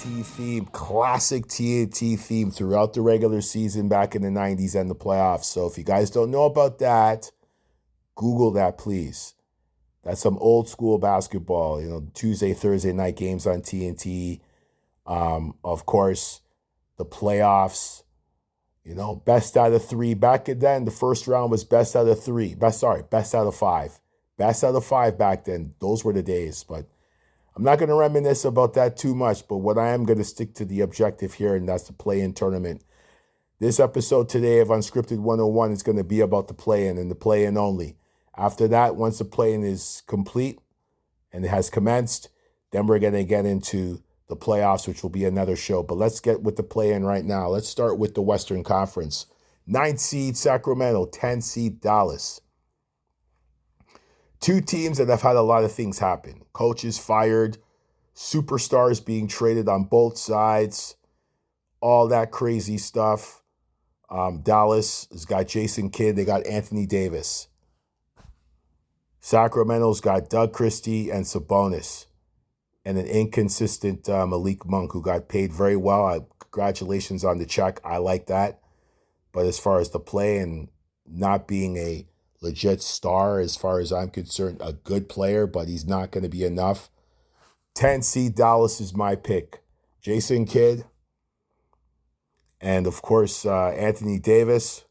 TNT theme, classic TNT theme throughout the regular season back in the 90s and the playoffs. So if you guys don't know about that, Google that, please. That's some old school basketball, Tuesday, Thursday night games on TNT. Of course, the playoffs, best out of three. Back then, the first round was best out of three. Best out of five. Best out of five back then. Those were the days. But I'm not going to reminisce about that too much. But what I am going to stick to the objective here, and that's the play-in tournament. This episode today of Unscripted 101 is going to be about the play-in and the play-in only. After that, once the play-in is complete and it has commenced, then we're going to get into the playoffs, which will be another show. But let's get with the play-in right now. Let's start with the Western Conference. 9th seed Sacramento, 10th seed Dallas. Two teams that have had a lot of things happen. Coaches fired, superstars being traded on both sides, all that crazy stuff. Dallas has got Jason Kidd. They got Anthony Davis. Sacramento's got Doug Christie and Sabonis, and an inconsistent Malik Monk, who got paid very well. Congratulations on the check. I like that. But as far as the play and not being a legit star, as far as I'm concerned, a good player, but he's not going to be enough. 10 seed Dallas is my pick. Jason Kidd, and of course Anthony Davis,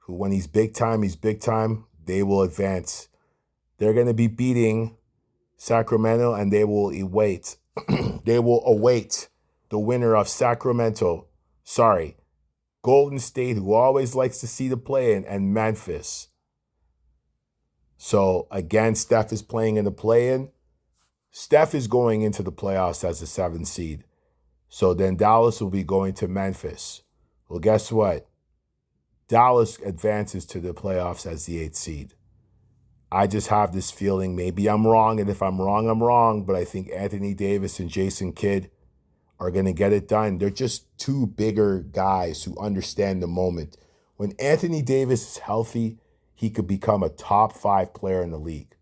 who when he's big time, he's big time. They will advance. They're going to be beating Sacramento, and they will await the winner of Golden State, who always likes to see the play-in, and Memphis. So again, Steph is playing in the play-in. Steph is going into the playoffs as a 7th seed. So then Dallas will be going to Memphis. Well, guess what? Dallas advances to the playoffs as the 8th seed. I just have this feeling, maybe I'm wrong, and if I'm wrong, I'm wrong, but I think Anthony Davis and Jason Kidd are going to get it done. They're just two bigger guys who understand the moment. When Anthony Davis is healthy, he could become a top 5 player in the league.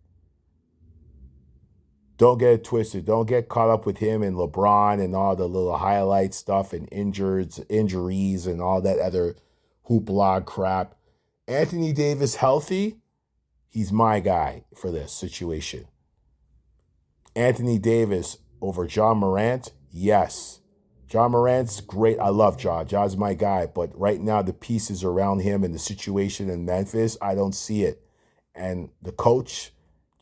Don't get it twisted. Don't get caught up with him and LeBron and all the little highlight stuff and injuries and all that other hoopla crap. Anthony Davis healthy, he's my guy for this situation. Anthony Davis over John Morant, yes. John Morant's great. I love Ja. Ja's my guy. But right now, the pieces around him and the situation in Memphis, I don't see it. And the coach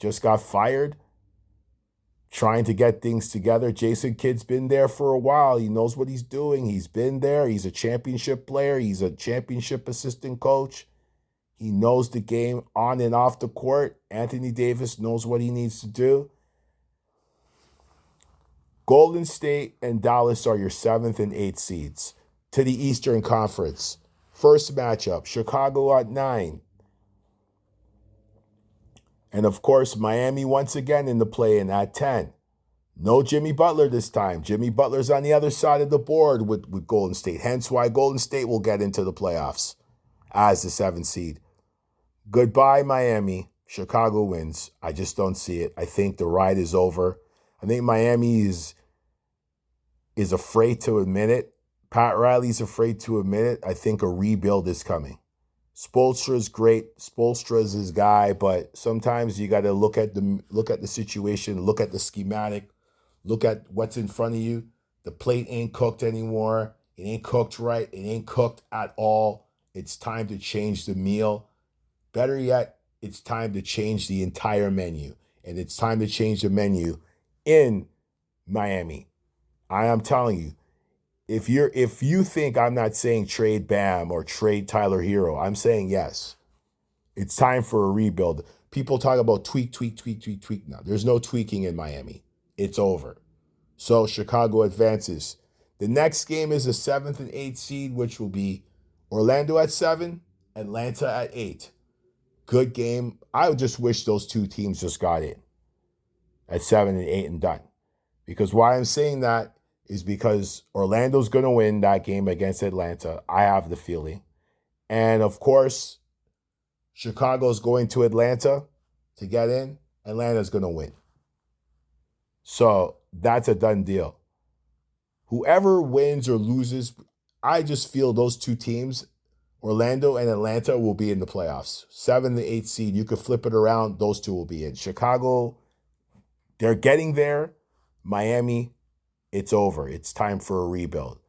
just got fired, trying to get things together. Jason Kidd's been there for a while. He knows what he's doing. He's been there. He's a championship player. He's a championship assistant coach. He knows the game on and off the court. Anthony Davis knows what he needs to do. Golden State and Dallas are your 7th and 8th seeds to the Eastern Conference. First matchup, Chicago at 9. And of course, Miami once again in the play-in at 10. No Jimmy Butler this time. Jimmy Butler's on the other side of the board with Golden State. Hence why Golden State will get into the playoffs as the 7th seed. Goodbye, Miami. Chicago wins. I just don't see it. I think the ride is over. I think Miami is afraid to admit it. Pat Riley's afraid to admit it. I think a rebuild is coming. Spoelstra's great. Spoelstra's his guy, but sometimes you got to look at the situation, look at the schematic, look at what's in front of you. The plate ain't cooked anymore. It ain't cooked right. It ain't cooked at all. It's time to change the meal. Better yet, it's time to change the entire menu. And it's time to change the menu in Miami. I am telling you, if you think I'm not saying trade Bam or trade Tyler Hero, I'm saying yes. It's time for a rebuild. People talk about tweak now. There's no tweaking in Miami. It's over. So Chicago advances. The next game is the 7th and 8th seed, which will be Orlando at 7, Atlanta at 8. Good game. I just wish those two teams just got in at 7 and 8 and done. Because why I'm saying that is because Orlando's going to win that game against Atlanta. I have the feeling. And of course, Chicago's going to Atlanta to get in. Atlanta's going to win. So that's a done deal. Whoever wins or loses, I just feel those two teams, Orlando and Atlanta, will be in the playoffs. 7 to 8 seed. You could flip it around. Those two will be in. Chicago, they're getting there. Miami, it's over. It's time for a rebuild.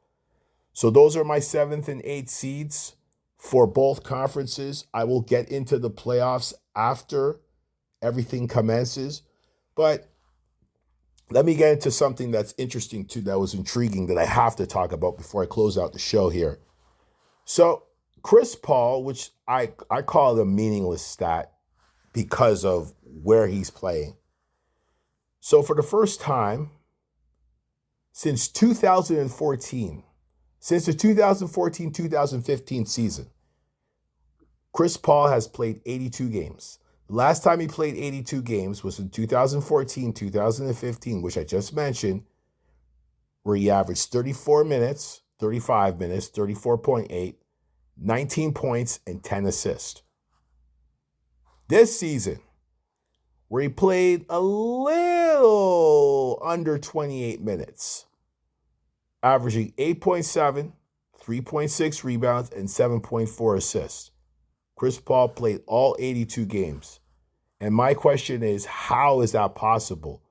So those are my 7th and 8th seeds for both conferences. I will get into the playoffs after everything commences. But let me get into something that's interesting too, that was intriguing, that I have to talk about before I close out the show here. So Chris Paul, which I call it a meaningless stat because of where he's playing. So for the first time since 2014, since the 2014-2015 season, Chris Paul has played 82 games. The last time he played 82 games was in 2014-2015, which I just mentioned, where he averaged 34 minutes, 35 minutes, 34.8, 19 points, and 10 assists. This season, where he played a little under 28 minutes, averaging 8.7, 3.6 rebounds, and 7.4 assists. Chris Paul played all 82 games. And my question is, how is that possible?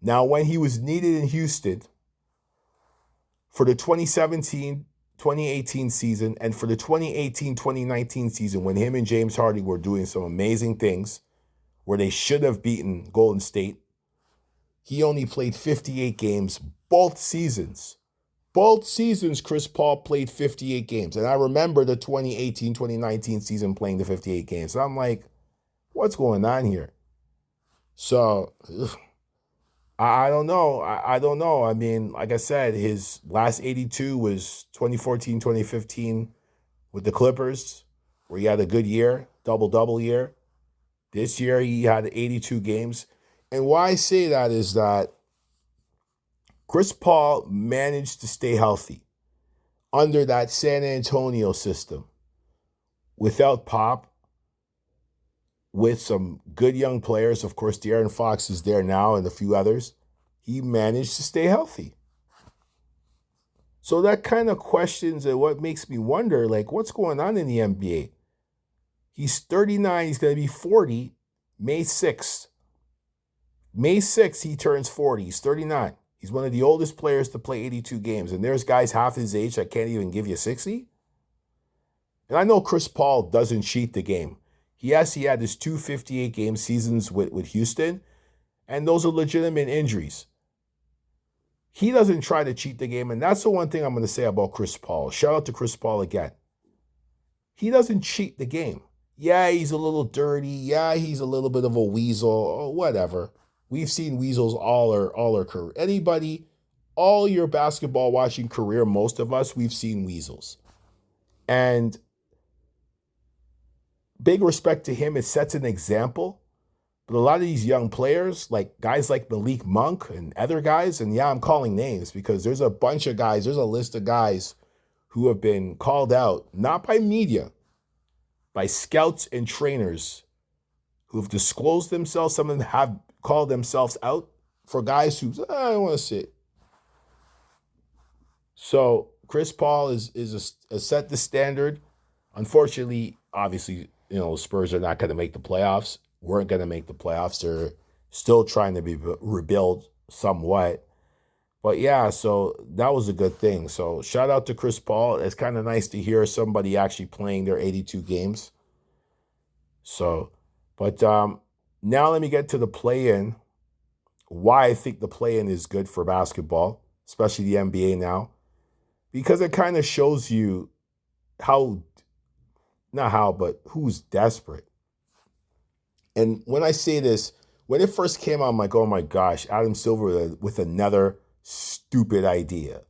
Now, when he was needed in Houston for the 2017-2018 season and for the 2018-2019 season, when him and James Harden were doing some amazing things where they should have beaten Golden State, he only played 58 games both seasons. Both seasons, Chris Paul played 58 games. And I remember the 2018-2019 season playing the 58 games. So I'm like, what's going on here? So I don't know. I don't know. I mean, like I said, his last 82 was 2014-2015 with the Clippers, where he had a good year, double-double year. This year, he had 82 games. And why I say that is that Chris Paul managed to stay healthy under that San Antonio system without Pop, with some good young players. Of course, De'Aaron Fox is there now and a few others. He managed to stay healthy. So that kind of questions and what makes me wonder, like, what's going on in the NBA? He's 39. He's going to be 40 May 6th. May 6th, he turns 40. He's 39. He's one of the oldest players to play 82 games. And there's guys half his age that can't even give you 60. And I know Chris Paul doesn't cheat the game. Yes, he had his 258-game seasons with Houston, and those are legitimate injuries. He doesn't try to cheat the game, and that's the one thing I'm going to say about Chris Paul. Shout out to Chris Paul again. He doesn't cheat the game. Yeah, he's a little dirty. Yeah, he's a little bit of a weasel or whatever. We've seen weasels all our career. Anybody, all your basketball watching career, most of us, we've seen weasels. And big respect to him. It sets an example. But a lot of these young players, like guys like Malik Monk and other guys, and yeah, I'm calling names because there's a bunch of guys, there's a list of guys who have been called out, not by media, by scouts and trainers who have disclosed themselves. Some of them have called themselves out for guys who, I don't want to sit. So Chris Paul is set the standard. Unfortunately, obviously, Spurs are not going to make the playoffs. Weren't going to make the playoffs. They're still trying to be rebuild somewhat. But yeah, so that was a good thing. So shout out to Chris Paul. It's kind of nice to hear somebody actually playing their 82 games. So, but now let me get to the play-in. Why I think the play-in is good for basketball, especially the NBA now. Because it kind of shows you but who's desperate. And when I say this, when it first came out, I'm like, oh my gosh, Adam Silver with another stupid idea.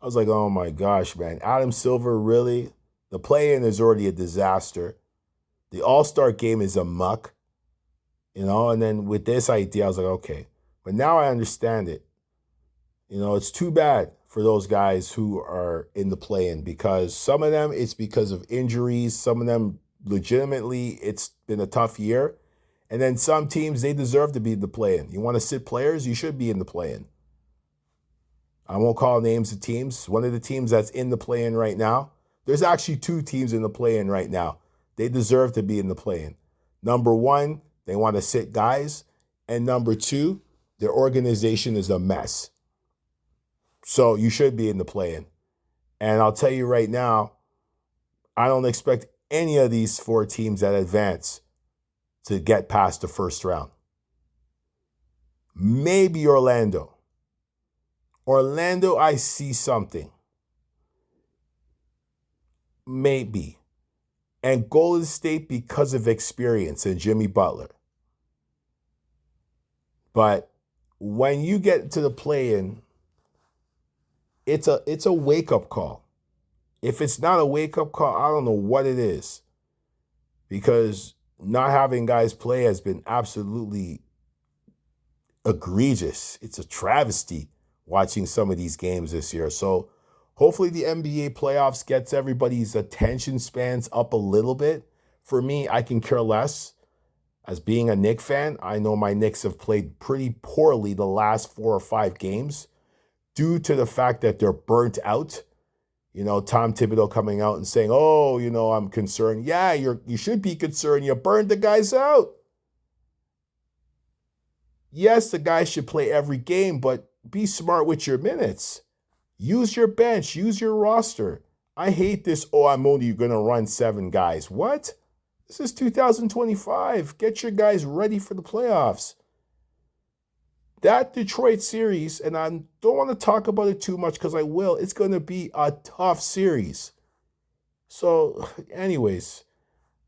I was like, oh my gosh, man. Adam Silver, really? The play-in is already a disaster. The All-Star game is a muck. And then with this idea, I was like, okay. But now I understand it. It's too bad for those guys who are in the play-in, because some of them, it's because of injuries. Some of them, legitimately, it's been a tough year. And then some teams, they deserve to be in the play-in. You want to sit players, you should be in the play-in. I won't call names of teams. One of the teams that's in the play-in right now, there's actually two teams in the play-in right now. They deserve to be in the play-in. Number one, they want to sit guys. And number two, their organization is a mess. So you should be in the play-in. And I'll tell you right now, I don't expect any of these four teams that advance to get past the first round. Maybe Orlando. Orlando, I see something. Maybe. And Golden State because of experience and Jimmy Butler. But when you get to the play-in, it's a wake-up call. If it's not a wake-up call, I don't know what it is. Because not having guys play has been absolutely egregious. It's a travesty watching some of these games this year. So hopefully the NBA playoffs gets everybody's attention spans up a little bit. For me, I can care less. As being a Knicks fan, I know my Knicks have played pretty poorly the last 4 or 5 games due to the fact that they're burnt out. You know, Tom Thibodeau coming out and saying, oh, you know, I'm concerned. Yeah, you should be concerned. You burned the guys out. Yes, the guys should play every game, but be smart with your minutes. Use your bench. Use your roster. I hate this, oh, I'm only going to run 7 guys. What? This is 2025. Get your guys ready for the playoffs. That Detroit series, and I don't want to talk about it too much because I will, it's going to be a tough series. So, anyways,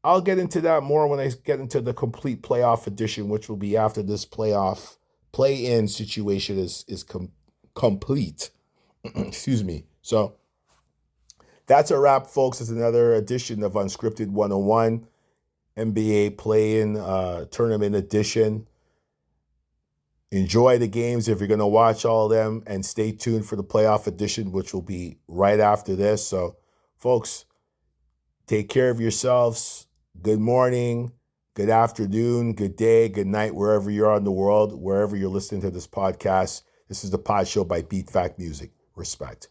I'll get into that more when I get into the complete playoff edition, which will be after this play-in situation is complete. Excuse me. So, that's a wrap, folks. It's another edition of Unscripted 101, NBA play-in tournament edition. Enjoy the games if you're going to watch all of them, and stay tuned for the playoff edition, which will be right after this. So, folks, take care of yourselves. Good morning, good afternoon, good day, good night, wherever you are in the world, wherever you're listening to this podcast. This is the Pod Show by Beat Fact Music. Respect.